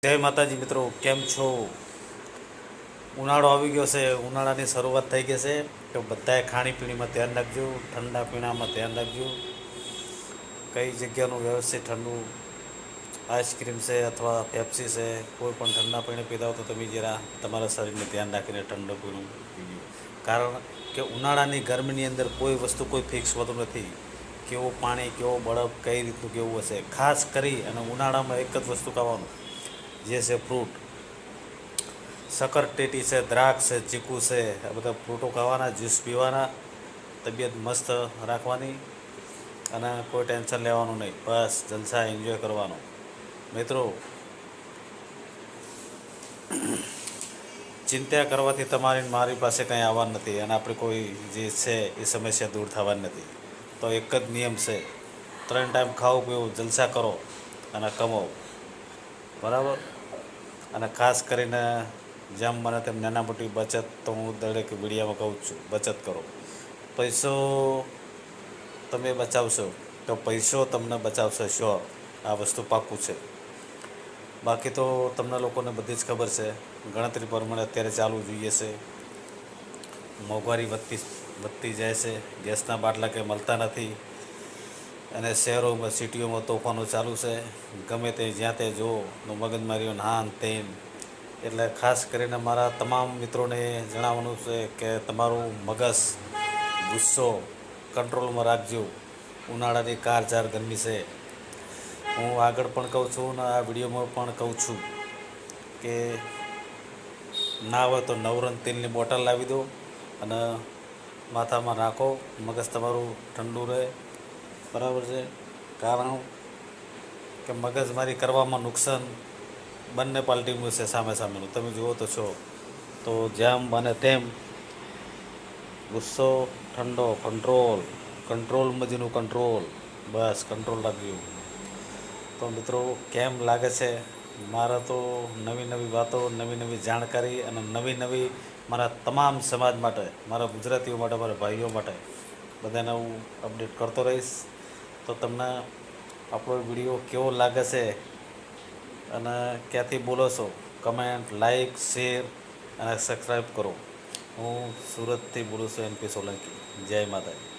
જય માતાજી મિત્રો, કેમ છો? ઉનાળો આવી ગયો છે. ઉનાળાની શરૂઆત થઈ ગઈ છે. તો બધાએ ખાણીપીણીમાં ધ્યાન રાખજો, ઠંડા પીણામાં ધ્યાન રાખજો. કઈ જગ્યાનું વ્યવસ્થિત ઠંડુ આઈસ્ક્રીમ છે અથવા પેપ્સી છે, કોઈ પણ ઠંડા પીણે પીતા હો તો તમે જરા તમારા શરીરને ધ્યાન રાખીને ઠંડુ પીણું પીજો. કારણ કે ઉનાળાની ગરમીની અંદર કોઈ વસ્તુ કોઈ ફિક્સ હોતું નથી. કેવું પાણી, કેવો બરફ, કઈ રીતનું કેવું હશે. ખાસ કરી અને ઉનાળામાં એક જ વસ્તુ ખાવાનું, જે છે ફ્રૂટ. શક્કરટેટી છે, દ્રાક્ષ છે, ચીકુ છે, આ બધા ફ્રૂટો ખાવાના, જ્યુસ પીવાના, તબિયત મસ્ત રાખવાની અને કોઈ ટેન્શન લેવાનું નહીં. બસ જલસા એન્જોય કરવાનો. મિત્રો, ચિંતા કરવાથી તમારી મારી પાસે કંઈ આવવાનું નથી અને આપણે કોઈ જે છે એ સમસ્યા દૂર થવાની નથી. તો એક જ નિયમ છે, 3 ટાઈમ ખાઓ, પીવું, જલસા કરો અને કમાઓ. બરાબર? અને ખાસ કરીને જેમ મને તેમ નાના મોટી બચત તો હું દરેક વિડીયોમાં કહું છું, બચત કરો. પૈસો તમે બચાવશો તો પૈસો તમને બચાવશે શ્યોર. આ વસ્તુ પાક્કું છે. બાકી તો તમને લોકોને બધી જ ખબર છે, ગણતરી પ્રમાણે અત્યારે ચાલવું જોઈએ છે. મોંઘવારી વધતી જાય છે. ગેસના બાટલા કંઈ મળતા નથી અને શહેરોમાં, સિટીઓમાં તોફાનો ચાલુ છે. ગમે તે જ્યાં તે જુઓ તો મગજમારીઓ નાન તેન. એટલે ખાસ કરીને મારા તમામ મિત્રોને જણાવવાનું છે કે તમારું મગજ, ગુસ્સો કંટ્રોલમાં રાખજો. ઉનાળાની કાળઝાળ ગરમી છે. હું આગળ પણ કહું છું અને આ વિડીયોમાં પણ કહું છું કે ના હોય તો નવરંગ તેલની બોટલ લાવી દો અને માથામાં નાખો, મગજ તમારું ઠંડુ રહે. બરાબર છે? કારણ કે મગજમારી કરવામાં નુકસાન બંને પાર્ટીનું છે, સામે સામેનું. તમે જુઓ તો છો. તો જેમ બને તેમ ગુસ્સો ઠંડો, કંટ્રોલમાં જેનું કંટ્રોલ. બસ કંટ્રોલ રાખજો. તો મિત્રો, કેમ લાગે છે? મારા તો નવી નવી વાતો, નવી નવી જાણકારી અને નવી નવી મારા તમામ સમાજ માટે, મારા ગુજરાતીઓ માટે, મારા ભાઈઓ માટે બધાને હું અપડેટ કરતો રહીશ. તો તમને આપણો વિડીયો કેવો લાગે છે અને ક્યાંથી બોલો છો, કમેન્ટ, લાઈક, શેર અને સબસ્ક્રાઈબ કરો. હું સુરતથી બોલું છું, MP સોલંકી. જય માતાજી.